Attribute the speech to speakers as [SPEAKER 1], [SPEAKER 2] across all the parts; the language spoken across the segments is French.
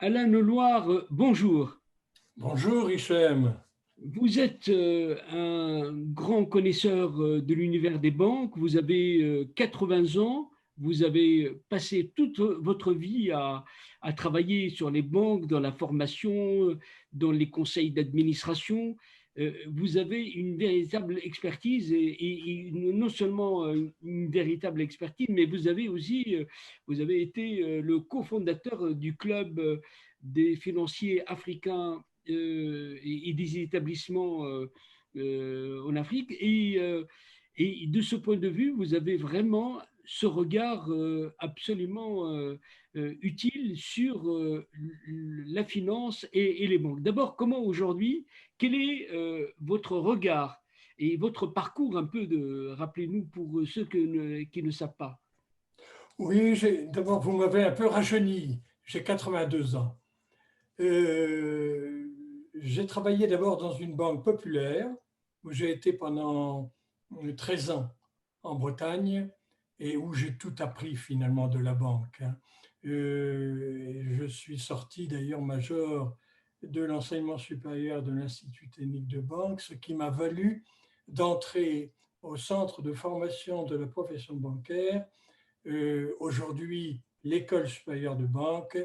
[SPEAKER 1] Alain Leloir, bonjour.
[SPEAKER 2] Bonjour Hichem.
[SPEAKER 1] Vous êtes un grand connaisseur de l'univers des banques. Vous avez 80 ans. Vous avez passé toute votre vie à travailler sur les banques, dans la formation, dans les conseils d'administration. Vous avez une véritable expertise et non seulement une véritable expertise, mais vous avez aussi vous avez été le cofondateur du club des financiers africains et des établissements en Afrique. Et de ce point de vue, vous avez vraiment ce regard absolument utile sur la finance et les banques. D'abord, comment aujourd'hui, quel est votre regard et votre parcours un peu rappelez-nous pour ceux qui ne savent pas.
[SPEAKER 2] Oui, d'abord, vous m'avez un peu rajeuni. J'ai 82 ans. J'ai travaillé d'abord dans une banque populaire où j'ai été pendant 13 ans en Bretagne et où j'ai tout appris finalement de la banque, hein. Je suis sorti d'ailleurs major de l'enseignement supérieur de l'Institut technique de banque, ce qui m'a valu d'entrer au centre de formation de la profession bancaire, aujourd'hui l'École supérieure de banque,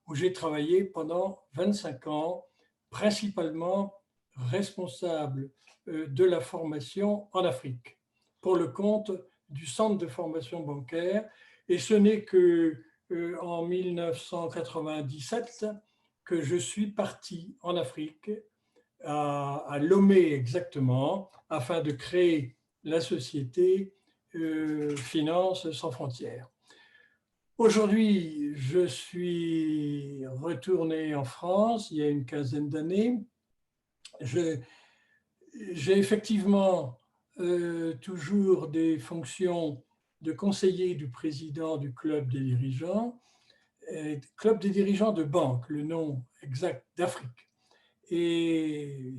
[SPEAKER 2] où j'ai travaillé pendant 25 ans, principalement responsable de la formation en Afrique, pour le compte du centre de formation bancaire. Et ce n'est que en 1997 que je suis parti en Afrique, à Lomé exactement, afin de créer la société Finance sans frontières. Aujourd'hui, je suis retourné en France il y a une quinzaine d'années. J'ai effectivement toujours des fonctions de conseiller du président du club des dirigeants de banque, le nom exact d'Afrique, et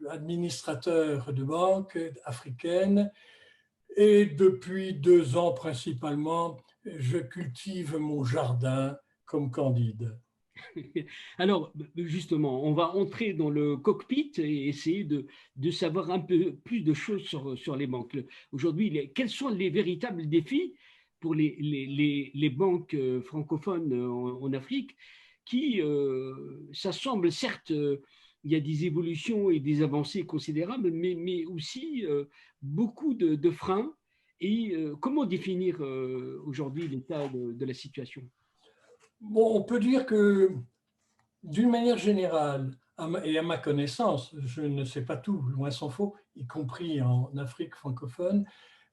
[SPEAKER 2] administrateur de banque africaine. Et depuis 2 ans principalement, je cultive mon jardin comme Candide.
[SPEAKER 1] Alors, justement, on va entrer dans le cockpit et essayer de savoir un peu plus de choses sur les banques. Aujourd'hui, quels sont les véritables défis pour les banques francophones en Afrique qui, ça semble certes, il y a des évolutions et des avancées considérables, mais aussi beaucoup de freins. Et comment définir aujourd'hui l'état de la situation?
[SPEAKER 2] Bon, on peut dire que d'une manière générale, et à ma connaissance, je ne sais pas tout, loin s'en faut, y compris en Afrique francophone,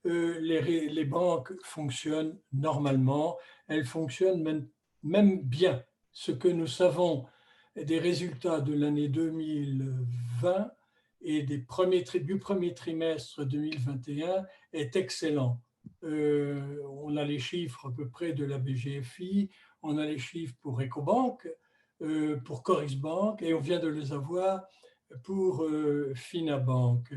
[SPEAKER 2] les banques fonctionnent normalement, elles fonctionnent même bien. Ce que nous savons des résultats de l'année 2020 et du premier trimestre 2021 est excellent. On a les chiffres à peu près de la BGFI, on a les chiffres pour Ecobank, pour Coris Bank, et on vient de les avoir pour Finabank.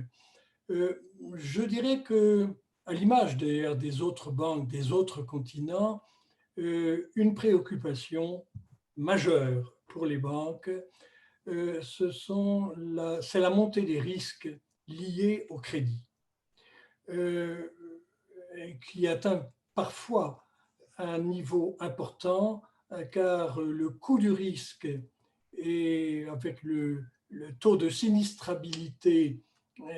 [SPEAKER 2] Je dirais que, à l'image d'ailleurs des autres banques, des autres continents, une préoccupation majeure pour les banques, c'est la montée des risques liés au crédit, euh, qui atteint parfois un niveau important, car le coût du risque et avec le taux de sinistrabilité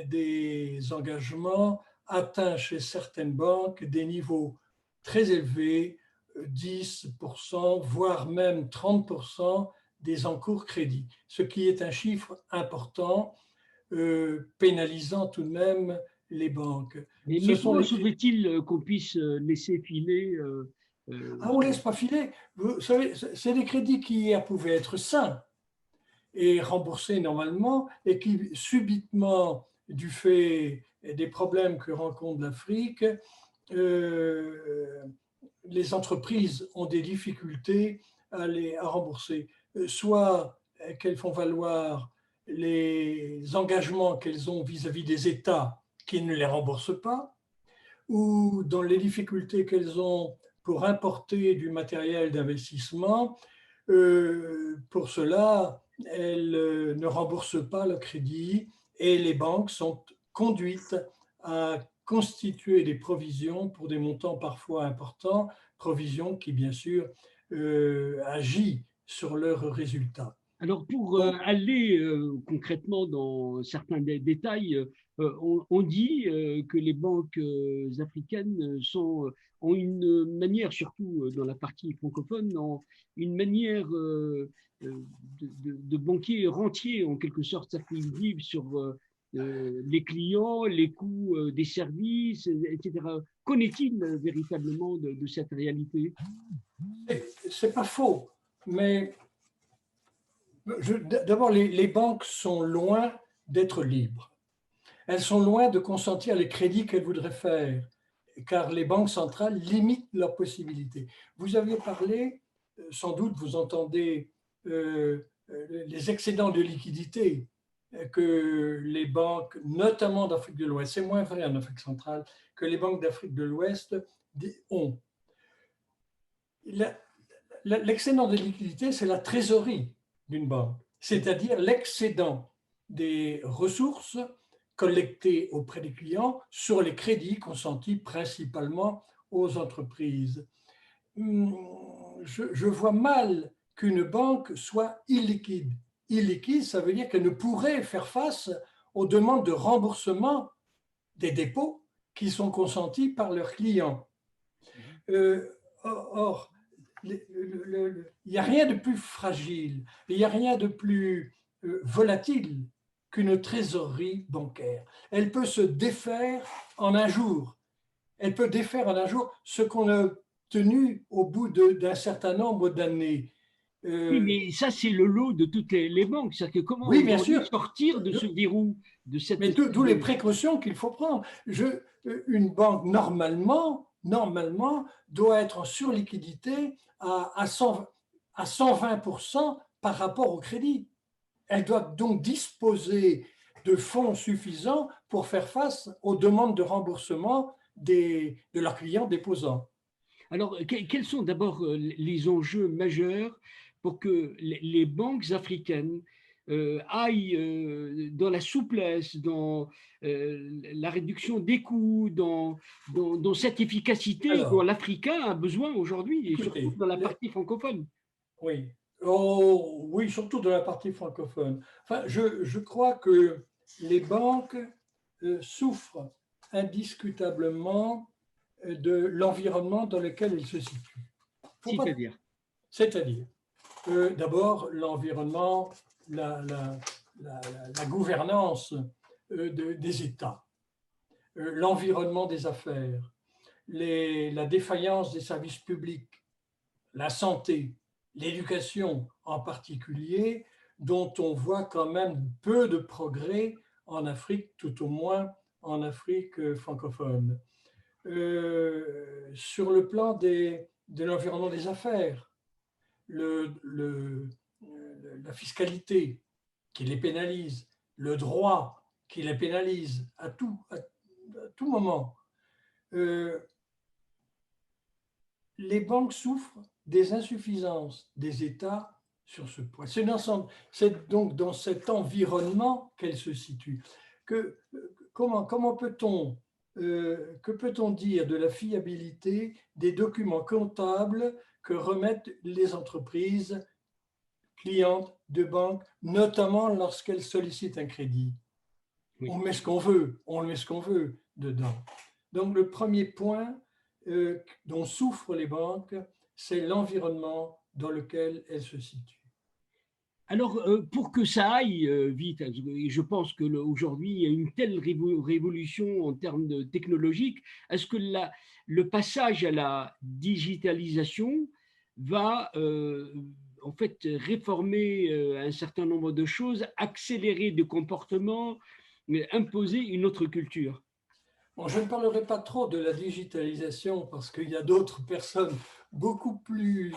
[SPEAKER 2] des engagements atteint chez certaines banques des niveaux très élevés, 10%, voire même 30% des encours crédits, ce qui est un chiffre important, pénalisant tout de même les banques. Ce
[SPEAKER 1] Mais
[SPEAKER 2] sont
[SPEAKER 1] comment
[SPEAKER 2] les...
[SPEAKER 1] se fait-il qu'on puisse laisser filer
[SPEAKER 2] Ah, on ne laisse pas filer. Vous savez, c'est des crédits qui hier pouvaient être sains et remboursés normalement, et qui subitement, du fait des problèmes que rencontre l'Afrique, euh, les entreprises ont des difficultés à rembourser, soit qu'elles font valoir les engagements qu'elles ont vis-à-vis des États qui ne les remboursent pas, ou dans les difficultés qu'elles ont pour importer du matériel d'investissement, Pour cela, elles ne remboursent pas le crédit et les banques sont conduites à constituer des provisions pour des montants parfois importants, provisions qui, bien sûr, agit sur leurs résultats.
[SPEAKER 1] Alors, pour
[SPEAKER 2] Donc,
[SPEAKER 1] aller concrètement dans certains détails, on dit que les banques africaines ont une manière, surtout dans la partie francophone, ont une manière de banquier rentier, en quelque sorte, c'est-à-dire qu'ils vivent sur les clients, les coûts des services, etc. Qu'en est-il véritablement de cette réalité?
[SPEAKER 2] c'est pas faux, mais d'abord, les banques sont loin d'être libres. Elles sont loin de consentir les crédits qu'elles voudraient faire, car les banques centrales limitent leurs possibilités. Vous aviez parlé, sans doute vous entendez les excédents de liquidité que les banques, notamment d'Afrique de l'Ouest, c'est moins vrai en Afrique centrale, que les banques d'Afrique de l'Ouest ont. L'excédent de liquidité, c'est la trésorerie d'une banque, c'est-à-dire l'excédent des ressources collectées auprès des clients sur les crédits consentis principalement aux entreprises. Je vois mal qu'une banque soit illiquide. Illiquide, ça veut dire qu'elle ne pourrait faire face aux demandes de remboursement des dépôts qui sont consentis par leurs clients. Or, il n'y a rien de plus fragile, il n'y a rien de plus volatile qu'une trésorerie bancaire. Elle peut se défaire en un jour. Elle peut défaire en un jour ce qu'on a obtenu au bout d'un certain nombre d'années.
[SPEAKER 1] Oui,
[SPEAKER 2] Euh,
[SPEAKER 1] mais ça, c'est le lot de toutes les banques. C'est-à-dire que comment
[SPEAKER 2] oui, bien
[SPEAKER 1] aujourd'hui
[SPEAKER 2] sûr,
[SPEAKER 1] sortir de ce verrou, de cette
[SPEAKER 2] mais
[SPEAKER 1] espèce
[SPEAKER 2] d'où les
[SPEAKER 1] de...
[SPEAKER 2] précautions qu'il faut prendre. Une banque, normalement, doit être en surliquidité à 120% par rapport au crédit. Elle doit donc disposer de fonds suffisants pour faire face aux demandes de remboursement de leurs clients déposants.
[SPEAKER 1] Alors, quels sont d'abord les enjeux majeurs pour que les banques africaines aillent dans la souplesse, dans la réduction des coûts, dans cette efficacité dont
[SPEAKER 2] Alors,
[SPEAKER 1] l'Africain a besoin aujourd'hui, et surtout
[SPEAKER 2] écoutez,
[SPEAKER 1] dans la partie francophone?
[SPEAKER 2] oui. Oh, oui, surtout de la partie francophone. Enfin, je crois que les banques souffrent indiscutablement de l'environnement dans lequel elles se situent. Faut pas,
[SPEAKER 1] C'est-à-dire,
[SPEAKER 2] c'est-à-dire, d'abord, l'environnement, la gouvernance des États, l'environnement des affaires, la défaillance des services publics, la santé, l'éducation en particulier, dont on voit quand même peu de progrès en Afrique, tout au moins en Afrique francophone. Sur le plan de l'environnement des affaires, le, le, la fiscalité qui les pénalise, le droit qui les pénalise à tout moment. Euh, les banques souffrent des insuffisances des États sur ce point. C'est donc dans cet environnement qu'elles se situent. Comment peut-on que peut-on dire de la fiabilité des documents comptables que remettent les entreprises clientes de banques, notamment lorsqu'elles sollicitent un crédit?
[SPEAKER 1] oui.
[SPEAKER 2] On met ce qu'on veut, on met ce qu'on veut dedans. Donc le premier point dont souffrent les banques, c'est l'environnement dans lequel elles se situent.
[SPEAKER 1] Alors, pour que ça aille vite, et je pense qu'aujourd'hui, il y a une telle révolution en termes technologiques, est-ce que le passage à la digitalisation va en fait réformer un certain nombre de choses, accélérer des comportements, imposer une autre culture?
[SPEAKER 2] Bon, je ne parlerai pas trop de la digitalisation parce qu'il y a d'autres personnes beaucoup plus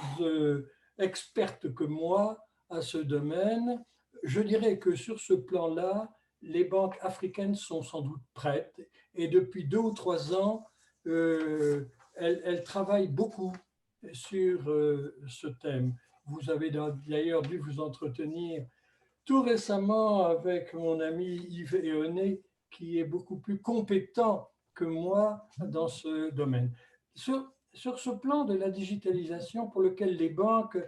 [SPEAKER 2] expertes que moi à ce domaine. Je dirais que sur ce plan-là, les banques africaines sont sans doute prêtes et depuis 2 ou 3 ans, elles travaillent beaucoup sur ce thème. vous avez d'ailleurs dû vous entretenir tout récemment avec mon ami Yves Éoné, qui est beaucoup plus compétent que moi dans ce domaine. Sur ce plan de la digitalisation pour lequel les banques,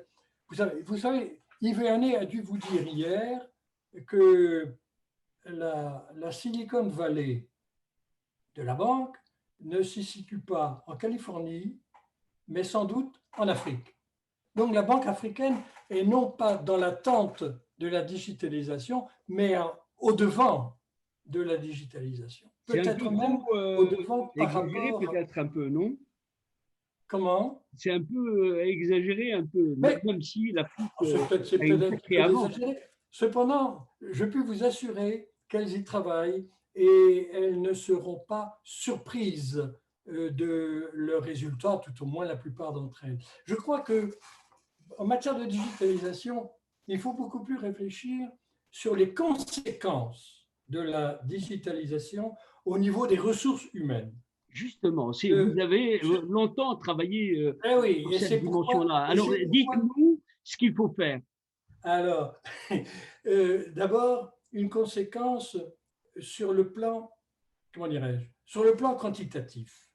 [SPEAKER 2] vous savez, Yves Éoné a dû vous dire hier que la Silicon Valley de la banque ne se situe pas en Californie, mais sans doute en Afrique. Donc la banque africaine est non pas dans l'attente de la digitalisation, mais au-devant de la digitalisation.
[SPEAKER 1] C'est un
[SPEAKER 2] Peut-être
[SPEAKER 1] peu
[SPEAKER 2] même
[SPEAKER 1] trop
[SPEAKER 2] au-devant par
[SPEAKER 1] exagéré,
[SPEAKER 2] rapport…
[SPEAKER 1] peut-être un peu, non?
[SPEAKER 2] Comment?
[SPEAKER 1] C'est un peu exagéré, un peu,
[SPEAKER 2] Mais
[SPEAKER 1] même si l'Afrique
[SPEAKER 2] c'est
[SPEAKER 1] a une
[SPEAKER 2] peut-être un
[SPEAKER 1] sacrée
[SPEAKER 2] peu
[SPEAKER 1] avance.
[SPEAKER 2] exagéré. Cependant, je peux vous assurer qu'elles y travaillent et elles ne seront pas surprises de leurs résultats, tout au moins la plupart d'entre elles. Je crois que en matière de digitalisation, il faut beaucoup plus réfléchir sur les conséquences de la digitalisation au niveau des ressources humaines.
[SPEAKER 1] Justement, vous
[SPEAKER 2] Euh,
[SPEAKER 1] avez
[SPEAKER 2] je-
[SPEAKER 1] longtemps travaillé
[SPEAKER 2] eh oui,
[SPEAKER 1] sur cette dimension-là.
[SPEAKER 2] et
[SPEAKER 1] Alors,
[SPEAKER 2] c'est pourquoi,
[SPEAKER 1] dites-nous ce qu'il faut faire.
[SPEAKER 2] alors, d'abord, une conséquence sur le plan, comment dirais-je, sur le plan quantitatif.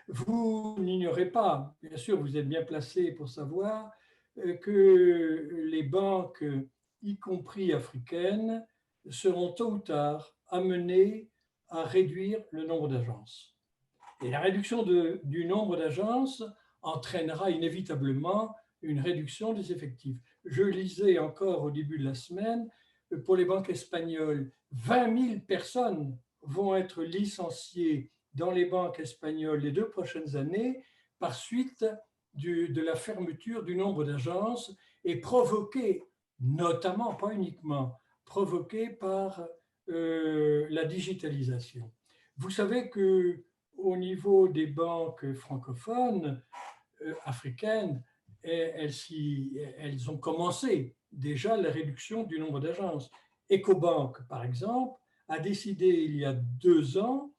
[SPEAKER 2] Vous n'ignorez pas, bien sûr, vous êtes bien placé pour savoir que les banques, y compris africaines, seront tôt ou tard amenées à réduire le nombre d'agences. Et la réduction du nombre d'agences entraînera inévitablement une réduction des effectifs. Je lisais encore au début de la semaine, pour les banques espagnoles, 20 000 personnes vont être licenciées dans les banques espagnoles les 2 prochaines années par suite de la fermeture du nombre d'agences et provoquée, notamment, pas uniquement, provoquée par la digitalisation. Vous savez que au niveau des banques francophones africaines, elles ont commencé déjà la réduction du nombre d'agences. Ecobank, par exemple, a décidé il y a 2 ans,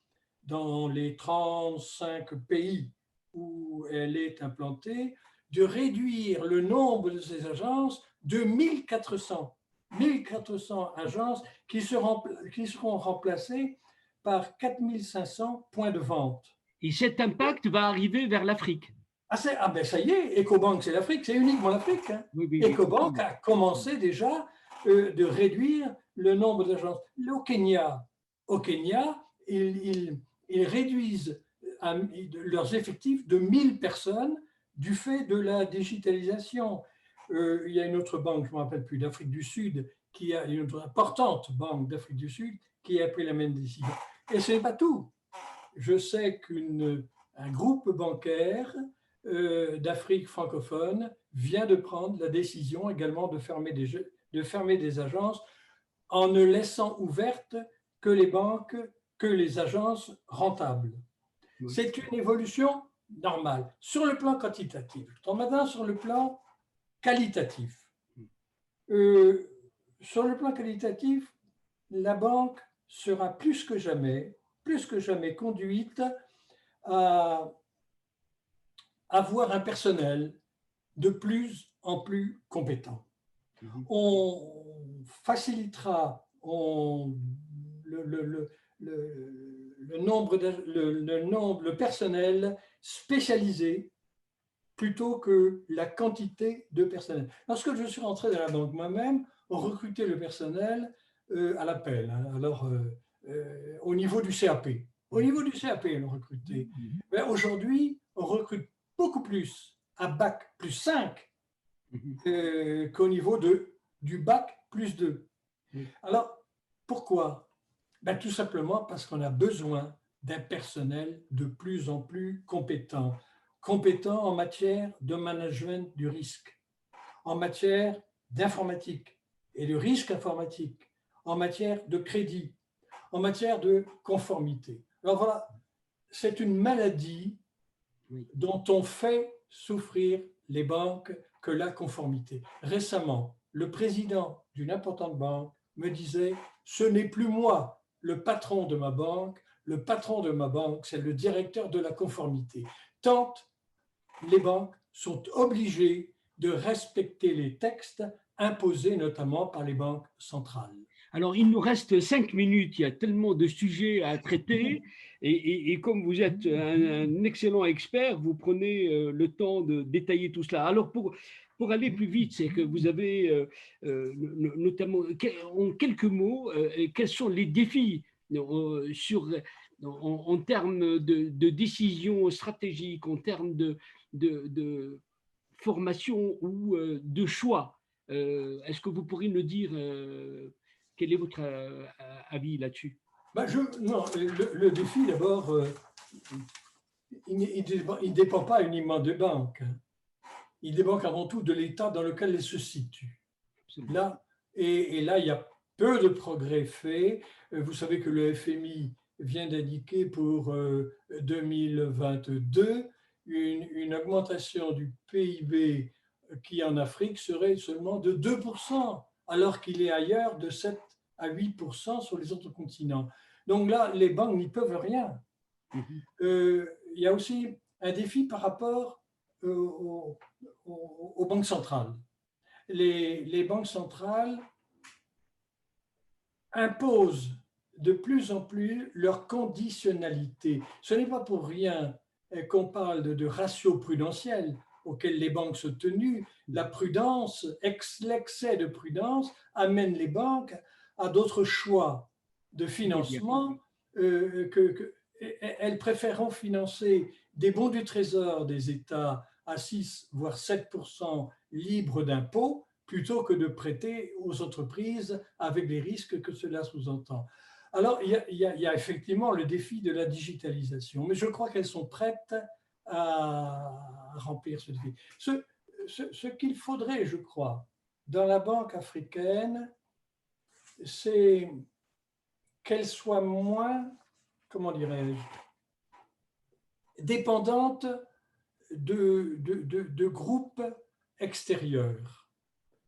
[SPEAKER 2] dans les 35 pays où elle est implantée, de réduire le nombre de ces agences de 1400. 1400 agences qui seront remplacées par 4500 points de vente.
[SPEAKER 1] Et cet impact va arriver vers l'Afrique.
[SPEAKER 2] Ben ça y est, Ecobank, c'est l'Afrique, c'est uniquement l'Afrique. Hein.
[SPEAKER 1] Oui, oui, j'ai
[SPEAKER 2] Ecobank
[SPEAKER 1] compris.
[SPEAKER 2] a commencé déjà de réduire le nombre d'agences. Au Kenya ils réduisent leurs effectifs de 1000 personnes du fait de la digitalisation. Il y a une autre banque, je ne me rappelle plus, d'Afrique du Sud, qui a une autre importante banque d'Afrique du Sud qui a pris la même décision. Et ce n'est pas tout. Je sais qu'un groupe bancaire d'Afrique francophone vient de prendre la décision également de fermer des agences en ne laissant ouvertes que les banques, que les agences rentables.
[SPEAKER 1] Oui.
[SPEAKER 2] C'est une évolution normale sur le plan quantitatif. Maintenant, sur le plan qualitatif. Euh, sur le plan qualitatif, la banque sera plus que jamais conduite à avoir un personnel de plus en plus compétent. On facilitera le personnel spécialisé plutôt que la quantité de personnel. Lorsque je suis rentré dans la banque moi-même, on recrutait le personnel à l'appel. Hein. Alors, au niveau du CAP. Au niveau du CAP, on recrutait. Mais aujourd'hui, on recrute beaucoup plus à bac plus 5 qu'au niveau du bac plus 2. Alors, pourquoi? Ben, tout simplement parce qu'on a besoin d'un personnel de plus en plus compétent. Compétent en matière de management du risque, en matière d'informatique et de risque informatique, en matière de crédit, en matière de conformité. Alors voilà, c'est une maladie dont on fait souffrir les banques que la conformité. Récemment, le président d'une importante banque me disait « Ce n'est plus moi, le patron de ma banque, le patron de ma banque, c'est le directeur de la conformité. » Tant les banques sont obligées de respecter les textes imposés notamment par les banques centrales.
[SPEAKER 1] Alors, il nous reste 5 minutes, il y a tellement de sujets à traiter, et comme vous êtes un excellent expert, vous prenez le temps de détailler tout cela. Alors, pour aller plus vite, c'est que vous avez notamment, en quelques mots, quels sont les défis en termes de décision stratégique, en termes de formation ou de choix. Est-ce que vous pourriez nous dire quel est votre avis là-dessus?
[SPEAKER 2] Ben non, le défi d'abord, il ne dépend pas uniquement des banques. Il dépend avant tout de l'état dans lequel elles se situent. Là, et là, il y a peu de progrès faits. Vous savez que le FMI vient d'indiquer pour 2022 une augmentation du PIB qui en Afrique serait seulement de 2%, alors qu'il est ailleurs de 7 à 8% sur les autres continents. Donc là, les banques n'y peuvent rien. Il y a aussi un défi par rapport aux banques centrales. Les banques centrales imposent de plus en plus leur conditionnalité. Ce n'est pas pour rien qu'on parle de ratio prudentiel auquel les banques sont tenues. La prudence, l'excès de prudence amène les banques à d'autres choix de financement elles préféreront financer des bons du trésor des États à 6 voire 7% libres d'impôts plutôt que de prêter aux entreprises avec les risques que cela sous-entend. Alors, il y a effectivement le défi de la digitalisation, mais je crois qu'elles sont prêtes à remplir ce défi. Ce qu'il faudrait, je crois, dans la Banque africaine, c'est qu'elle soit moins, comment dirais-je, dépendante de groupes extérieurs.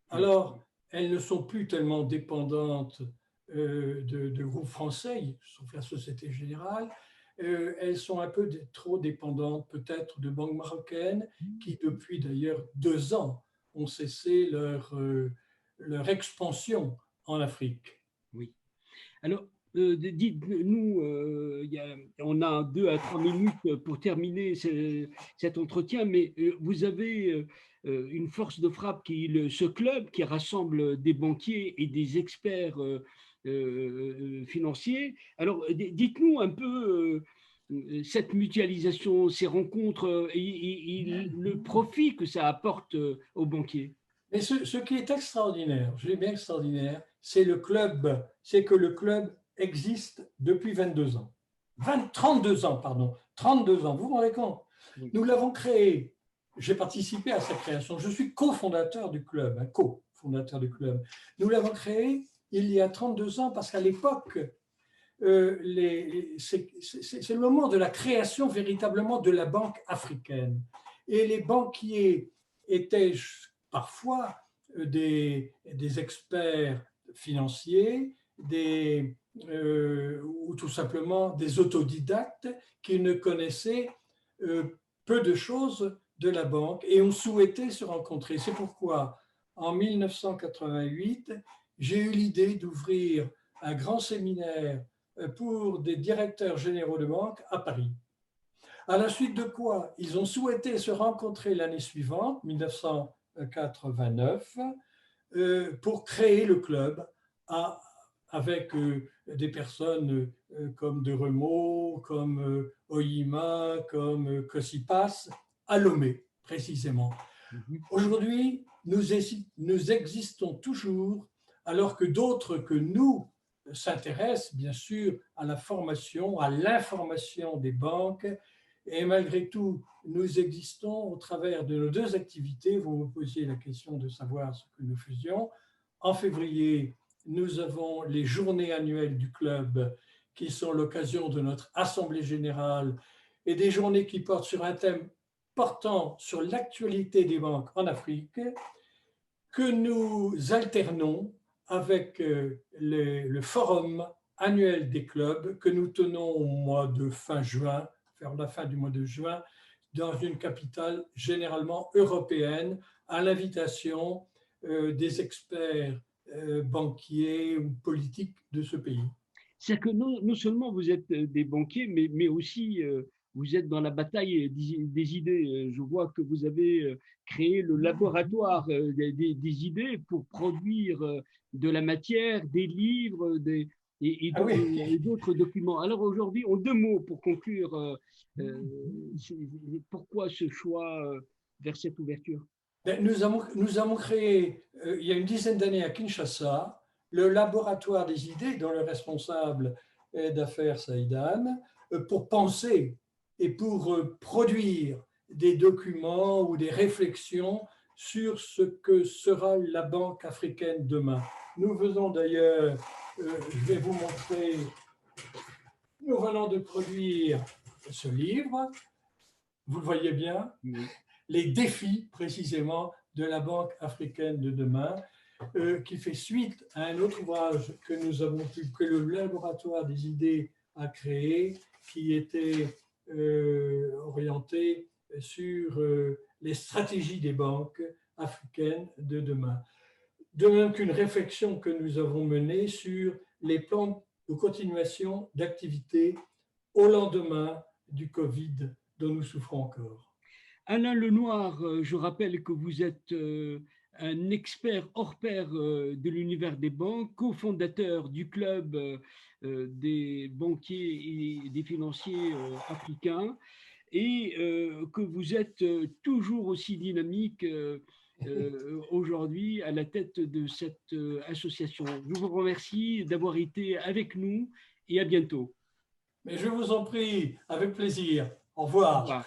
[SPEAKER 2] Alors, elles ne sont plus tellement dépendantes de groupes français, sauf la Société Générale. Elles sont un peu trop dépendantes peut-être de banques marocaines qui, depuis d'ailleurs 2 ans, ont cessé leur expansion en Afrique.
[SPEAKER 1] Oui. Alors, dites-nous, on a 2 à 3 minutes pour terminer cet entretien, mais vous avez une force de frappe qui est ce club qui rassemble des banquiers et des experts financiers. Alors, dites-nous un peu cette mutualisation, ces rencontres et le profit que ça apporte aux banquiers.
[SPEAKER 2] Mais ce qui est extraordinaire, je dis bien extraordinaire, c'est que le club existe depuis 22 ans. 32 ans, pardon. 32 ans, vous vous rendez compte? Oui. Nous l'avons créé, j'ai participé à sa création, je suis cofondateur du club, cofondateur du club. Nous l'avons créé il y a 32 ans parce qu'à l'époque, c'est le moment de la création véritablement de la banque africaine. Et les banquiers étaient parfois des experts financiers, ou tout simplement des autodidactes qui ne connaissaient peu de choses de la banque et ont souhaité se rencontrer. C'est pourquoi, en 1988, j'ai eu l'idée d'ouvrir un grand séminaire pour des directeurs généraux de banque à Paris. À la suite de quoi, ils ont souhaité se rencontrer l'année suivante, 1989, pour créer le club avec des personnes comme De Remaux, comme Oyima, comme Kosipas, à Lomé, précisément. Aujourd'hui, nous existons toujours, alors que d'autres que nous s'intéressent, bien sûr, à la formation, à l'information des banques. Et malgré tout, nous existons au travers de nos 2 activités. Vous me posiez la question de savoir ce que nous faisions. En février, nous avons les journées annuelles du club qui sont l'occasion de notre assemblée générale et des journées qui portent sur un thème portant sur l'actualité des banques en Afrique que nous alternons avec le forum annuel des clubs que nous tenons au mois de fin juin, vers la fin du mois de juin dans une capitale généralement européenne, à l'invitation des experts banquiers ou politiques de ce pays.
[SPEAKER 1] C'est-à-dire que non seulement vous êtes des banquiers, mais aussi vous êtes dans la bataille des idées. Je vois que vous avez créé le laboratoire des idées pour produire de la matière, des livres
[SPEAKER 2] Ah oui,
[SPEAKER 1] et d'autres documents. Alors aujourd'hui, en deux mots pour conclure, pourquoi ce choix vers cette ouverture?
[SPEAKER 2] ben, nous avons créé, il y a une dizaine d'années à Kinshasa, le laboratoire des idées dont le responsable est d'affaires Saïdan, pour penser et pour produire des documents ou des réflexions sur ce que sera la Banque africaine demain. Nous faisons d'ailleurs, je vais vous montrer, nous venons de produire ce livre, vous le voyez bien,
[SPEAKER 1] Oui.
[SPEAKER 2] les défis précisément de la Banque africaine de demain, qui fait suite à un autre ouvrage que nous avons pu, que le laboratoire des idées a créé, qui était orienté sur les stratégies des banques africaines de demain. De même qu'une réflexion que nous avons menée sur les plans de continuation d'activité au lendemain du Covid dont nous souffrons encore.
[SPEAKER 1] Alain Lenoir, je rappelle que vous êtes un expert hors pair de l'univers des banques, cofondateur du club des banquiers et des financiers africains, et que vous êtes toujours aussi dynamique aujourd'hui à la tête de cette association. Je vous remercie d'avoir été avec nous et à bientôt.
[SPEAKER 2] Mais je vous en prie, avec plaisir. Au
[SPEAKER 1] Au
[SPEAKER 2] revoir.
[SPEAKER 1] revoir.